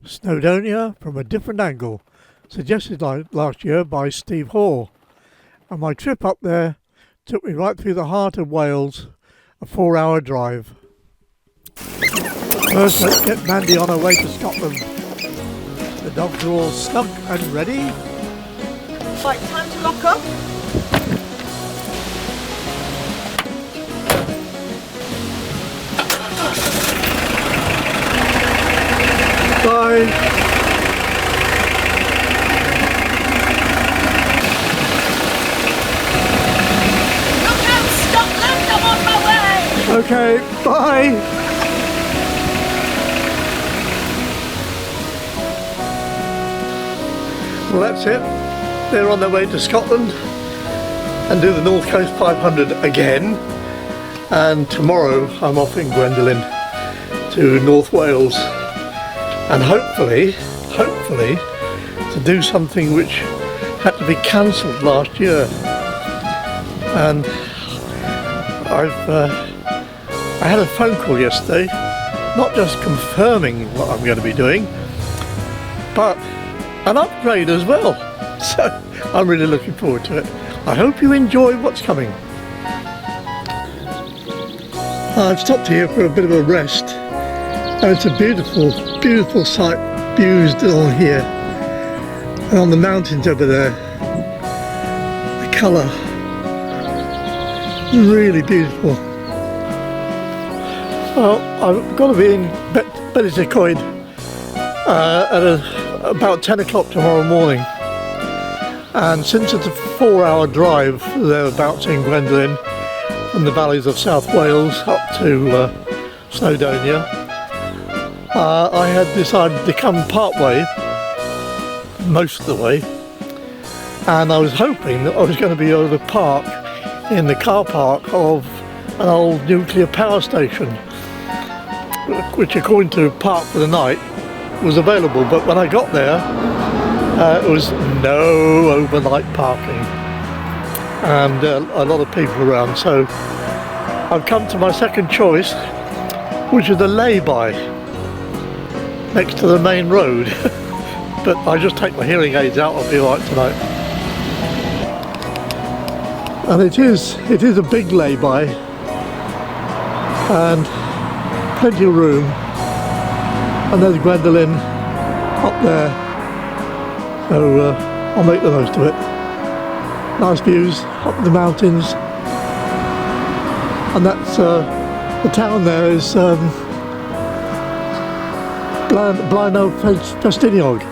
Snowdonia from a different angle, suggested last year by Steve Hall. And my trip up there took me right through the heart of Wales, a 4-hour drive. First, let's get Mandy on her way to Scotland. The dogs are all snug and ready. Right, time to lock up. Bye. Look out, Scotland! I'm on my way! Okay, bye. Well, that's it. They're on their way to Scotland and do the North Coast 500 again. And tomorrow I'm off in Gwendolyn to North Wales. And hopefully to do something which had to be cancelled last year. And I had a phone call yesterday, not just confirming what I'm going to be doing, but an upgrade as well. So I'm really looking forward to it. I hope you enjoy what's coming. I've stopped here for a bit of a rest. And it's a beautiful sight, views along here and on the mountains over there. The colour, really beautiful. Well, I've got to be in Bettycoid at about 10 o'clock tomorrow morning, and since it's a 4-hour drive thereabouts in Gwendolyn from the valleys of South Wales up to Snowdonia, I had decided to come part way, most of the way, and I was hoping that I was going to be able to park in the car park of an old nuclear power station, which according to Park for the Night was available, but when I got there it was no overnight parking and a lot of people around, so I've come to my second choice, which is the lay-by next to the main road. But I just take my hearing aids out, I'll be alright tonight. And it is a big lay-by and plenty of room, and there's Gwendolyn up there, so I'll make the most of it. Nice views up the mountains, and that's the town there is Blaenau Festiniog.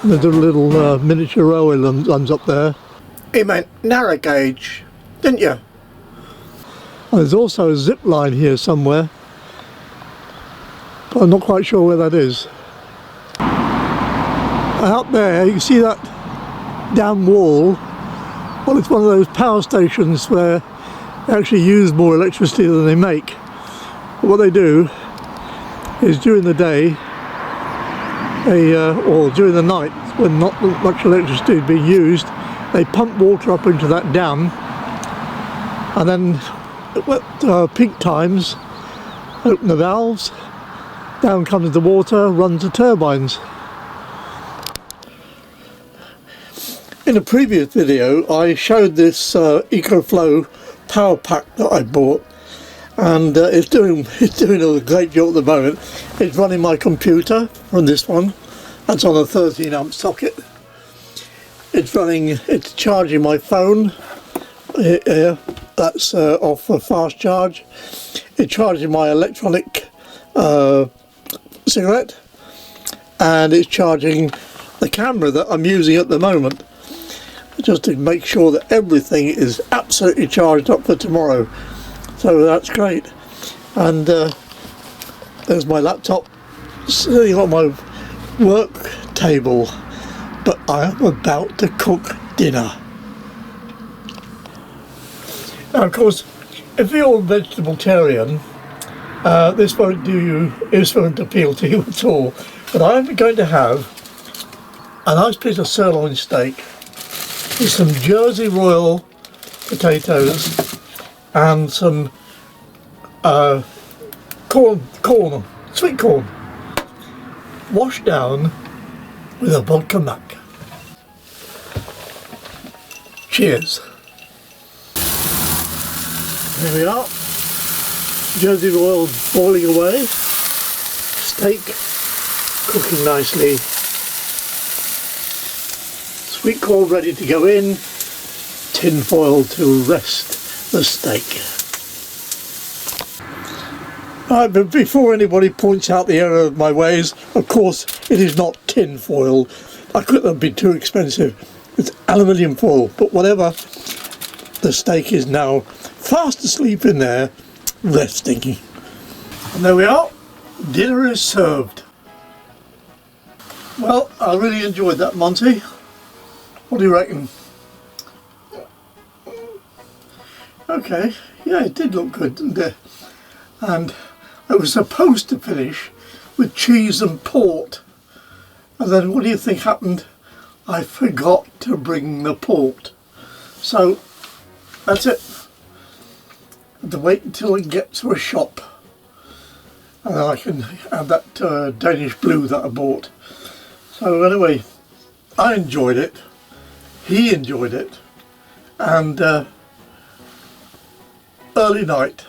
There's a little miniature railway runs up there. You meant narrow gauge, didn't you? And there's also a zip line here somewhere, but I'm not quite sure where that is. And up there you can see that down wall. Well, it's one of those power stations where they actually use more electricity than they make. But what they do is during the day, or during the night when not much electricity is being used, they pump water up into that dam, and then at peak times open the valves, down comes the water, runs the turbines. In a previous video I showed this EcoFlow power pack that I bought, and it's doing a great job at the moment. It's running my computer from this one, that's on a 13-amp socket. It's charging my phone here, that's off for fast charge. It's charging my electronic cigarette, and it's charging the camera that I'm using at the moment, just to make sure that everything is absolutely charged up for tomorrow. So that's great. And there's my laptop sitting on my work table, but I am about to cook dinner. Now, of course, if you're vegetarian, this won't appeal to you at all. But I'm going to have a nice piece of sirloin steak with some Jersey Royal potatoes and some sweet corn, washed down with a vodka mac. Cheers. Here we are. Jersey oil boiling away. Steak cooking nicely. Sweet corn ready to go in. Tin foil to rest the steak. Right, but before anybody points out the error of my ways, of course it is not tin foil. I couldn't have been too expensive. It's aluminium foil, but whatever. The steak is now fast asleep in there, resting. And there we are. Dinner is served. Well, I really enjoyed that, Monty. What do you reckon? Okay, yeah, it did look good, didn't it? And I was supposed to finish with cheese and port. And then what do you think happened? I forgot to bring the port. So, that's it. I have to wait until I get to a shop. And then I can have that Danish blue that I bought. So anyway, I enjoyed it. He enjoyed it. And early night,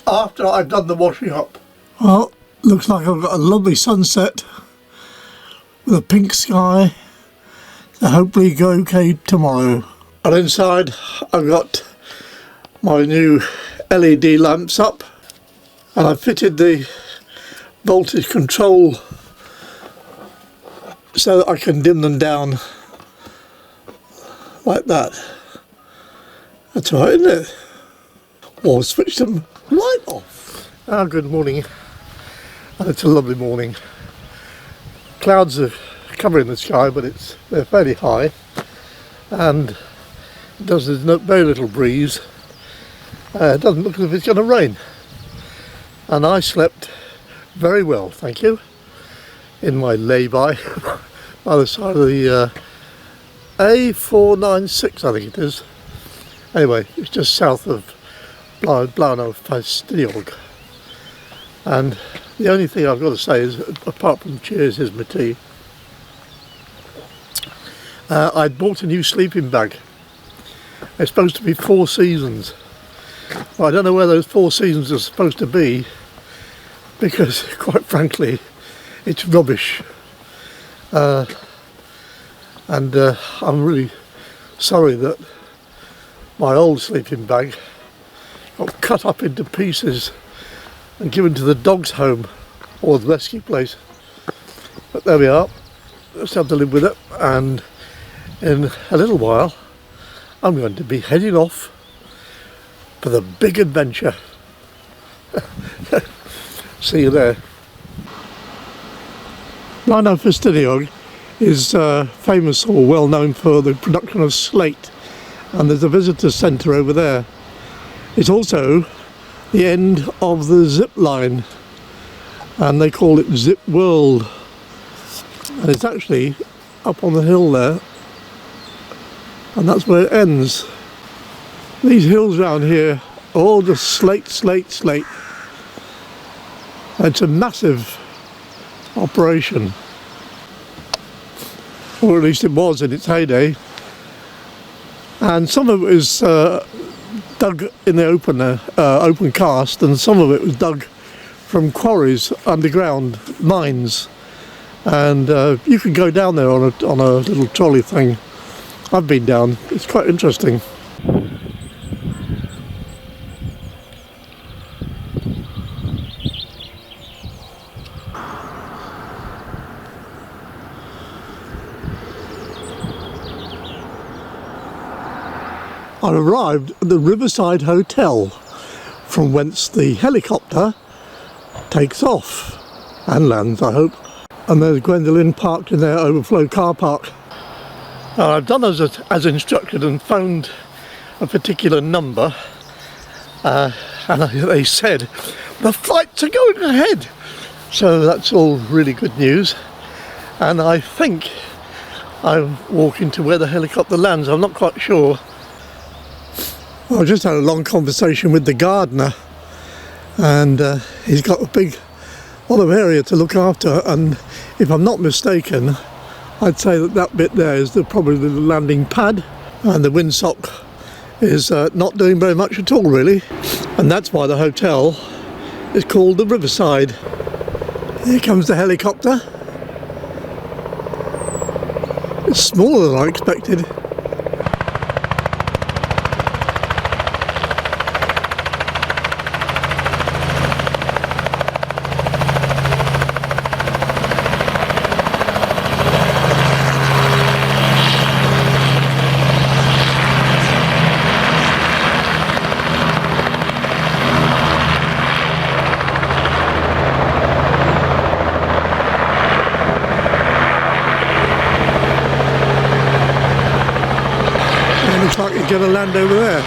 after I've done the washing up. Well, looks like I've got a lovely sunset with a pink sky. So hopefully go okay tomorrow. And inside I've got my new LED lamps up, and I fitted the voltage control so that I can dim them down like that. That's right, isn't it? Or switch them right off. Good morning, and it's a lovely morning. Clouds are covering the sky, but they're fairly high, and there's very little breeze. It doesn't look as if it's going to rain, and I slept very well, thank you, in my lay-by by the side of the A496, I think it is. Anyway, it's just south of Blauno-Fastiniog. And the only thing I've got to say is, apart from cheers, here's my tea. I'd bought a new sleeping bag. It's supposed to be 4 seasons. Well, I don't know where those 4 seasons are supposed to be, because quite frankly it's rubbish. And I'm really sorry that my old sleeping bag got cut up into pieces and given to the dog's home or the rescue place. But there we are. Let's have to live with it, and in a little while I'm going to be heading off for the big adventure. See you there. Blauno-Fastiniog is famous or well known for the production of slate, and there's a visitor centre over there. It's also the end of the zip line, and they call it Zip World, and it's actually up on the hill there, and that's where it ends. These hills around here are all just slate, slate, slate. It's a massive operation, or at least it was in its heyday, and some of it was dug in the open cast, and some of it was dug from quarries, underground mines, and you can go down there on a little trolley thing. I've been down, it's quite interesting. I arrived at the Riverside Hotel, from whence the helicopter takes off and lands, I hope. And there's Gwendolyn parked in their overflow car park. I've done as instructed and phoned a particular number, and they said the flights are going ahead, so that's all really good news. And I think I'm walking to where the helicopter lands. I'm not quite sure. I just had a long conversation with the gardener, and he's got a big lot of area to look after, and if I'm not mistaken, I'd say that that bit there is probably the landing pad, and the windsock is not doing very much at all really, and that's why the hotel is called the Riverside. Here comes the helicopter. It's smaller than I expected. Looks like you're going to land over there.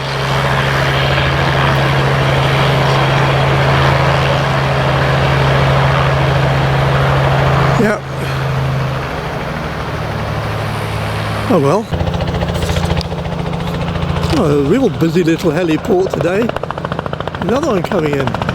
Yeah. Oh well. Oh, a real busy little heliport today. Another one coming in.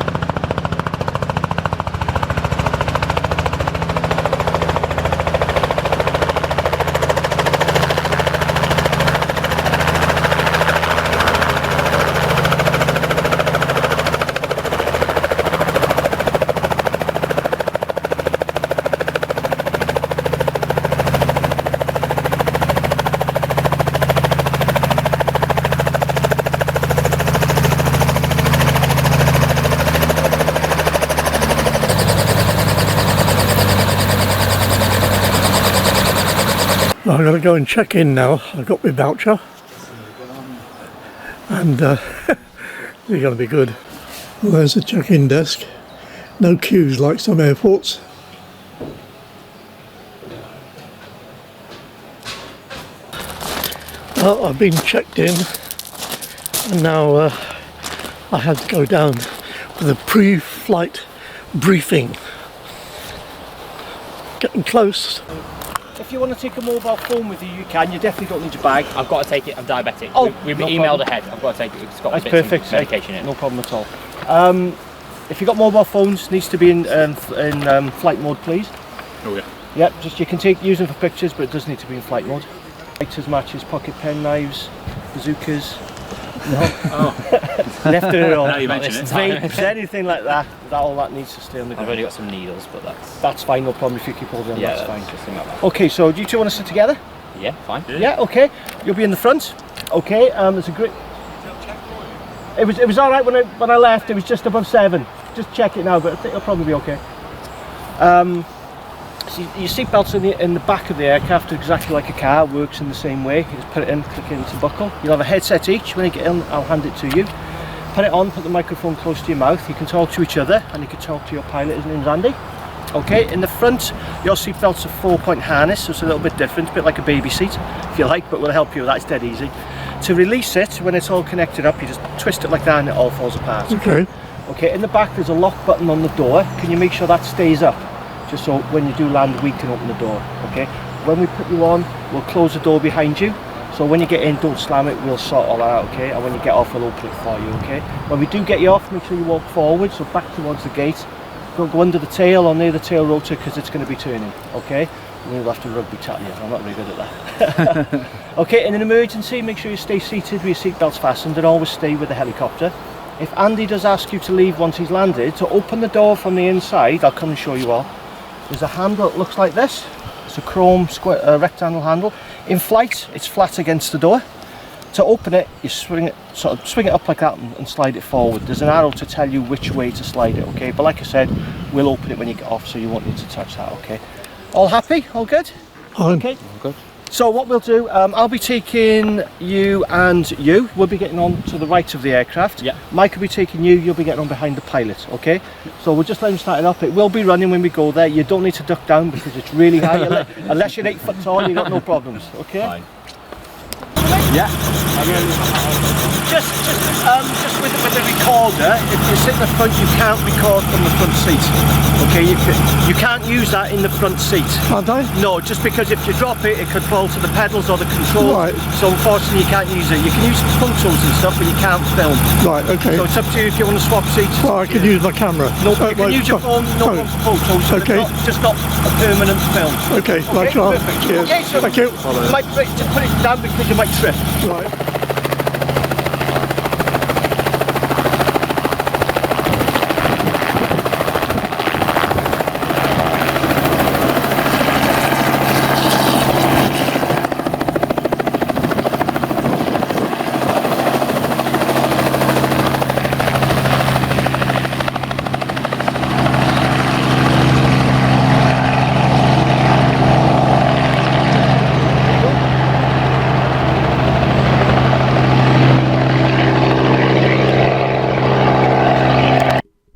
Well, I've got to go and check in now. I've got my voucher, and you're going to be good. Well, there's the check-in desk. No queues like some airports. Well, I've been checked in, and now I have to go down for the pre-flight briefing. Getting close. If you want to take a mobile phone with you, you can. You definitely don't need your bag. I've got to take it. I'm diabetic. Oh, we've no been emailed problem. ahead. I've got to take it. It's got That's bits of perfect. medication in it. No problem at all. If you've got mobile phones, needs to be in flight mode, please. Oh yeah. Yep, just you can use them for pictures, but it does need to be in flight mode. Lighters, matches, pocket pen knives, bazookas. No. Oh. Left it all. Now you mention it. Vapes, anything like that. All that needs to stay on the I've ground. already got some needles, but That's fine, no problem if you keep holding on, yeah, that's fine. just think about Okay, so do you two want to sit together? that. Yeah, fine. Yeah, okay. You'll be in the front. Okay, there's a great... It was all right when I left. It was just above 7. Just check it now, but I think it'll probably be okay. So your seatbelt's in the back of the aircraft, exactly like a car. Works in the same way. You just put it in, click it into buckle. You'll have a headset each. When you get in, I'll hand it to you. Put it on. Put the microphone close to your mouth. You can talk to each other, and you can talk to your pilot. His name's Andy. Okay. In the front, your seatbelt's a 4-point harness, so it's a little bit different, a bit like a baby seat, if you like, but we'll help you with that. It's dead easy. To release it, when it's all connected up, you just twist it like that and it all falls apart. Okay. Okay, in the back there's a lock button on the door. Can you make sure that stays up? Just so when you do land, we can open the door, okay? When we put you on, we'll close the door behind you. So when you get in, don't slam it, we'll sort all that out, okay? And when you get off, we'll open it for you, okay? When we do get you off, make sure you walk forward, so back towards the gate. Don't go under the tail or near the tail rotor because it's going to be turning, okay? We'll have to rugby tackle you. I'm not really good at that. Okay, in an emergency, make sure you stay seated with your seatbelts fastened and always stay with the helicopter. If Andy does ask you to leave once he's landed, to open the door from the inside, I'll come and show you all. There's a handle that looks like this. It's a chrome square, rectangle handle. In flight, it's flat against the door. To open it, you swing it up like that and slide it forward. There's an arrow to tell you which way to slide it, okay? But like I said, we'll open it when you get off, so you won't need to touch that, okay? All happy? All good? Fine. Okay. All good. So what we'll do, I'll be taking you and you. We'll be getting on to the right of the aircraft. Yeah. Mike will be taking you. You'll be getting on behind the pilot, okay? So we'll just let him start it up. It will be running when we go there. You don't need to duck down because it's really high. Unless you're 8 foot tall, you've got no problems, okay? Fine. Yeah. Just with the recorder, if you sit in the front, you can't record from the front seat. Okay, you can't use that in the front seat. Can't I? No, just because if you drop it, it could fall to the pedals or the control. Right. So unfortunately, you can't use it. You can use photos and stuff, but you can't film. Right, okay. So it's up to you if you want to swap seats. Well, I can use my camera. No, you can use your phone, no photos. So Okay. just not a permanent film. Okay, right, sure. Perfect. Cheers. Okay, so Thank you. you might just put it down because you might trip. Right.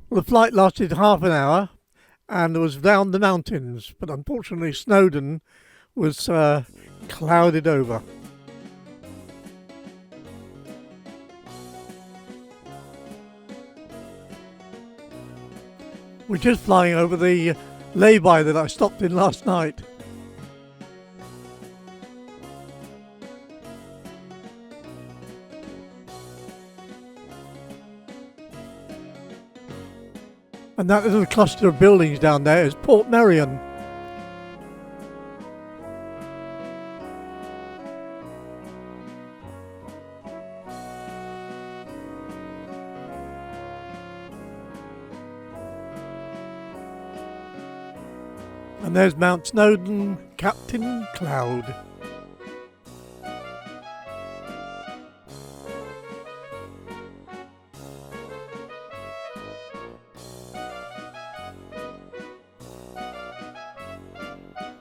The flight lasted half an hour and was down the mountains, but unfortunately Snowdon was clouded over. We're just flying over the lay-by that I stopped in last night. And that little cluster of buildings down there is Port Merion. And there's Mount Snowdon, Captain Cloud.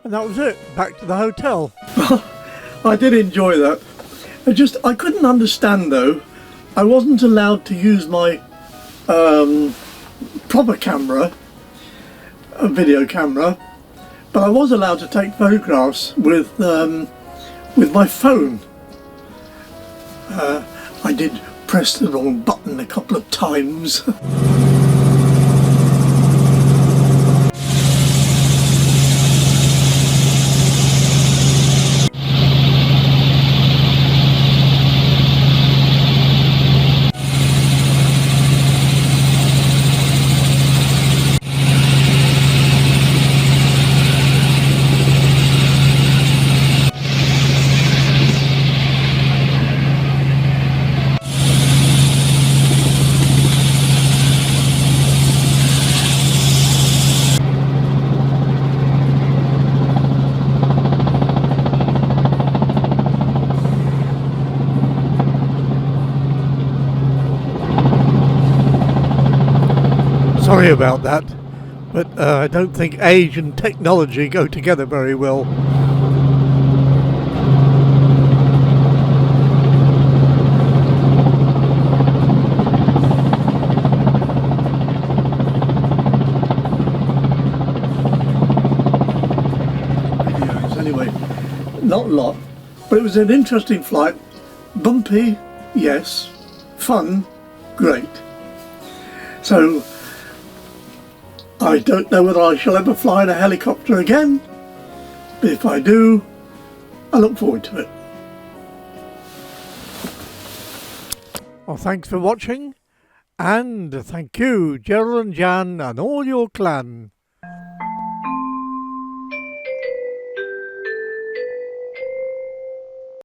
And that was it, back to the hotel. I did enjoy that. I couldn't understand though, I wasn't allowed to use my proper camera, a video camera, but I was allowed to take photographs with my phone. I did press the wrong button a couple of times. Sorry about that, but I don't think age and technology go together very well. Videos anyway, not a lot, but it was an interesting flight. Bumpy, yes. Fun, great. So I don't know whether I shall ever fly in a helicopter again, but if I do, I look forward to it. Well, thanks for watching, and thank you, Gerald and Jan and all your clan.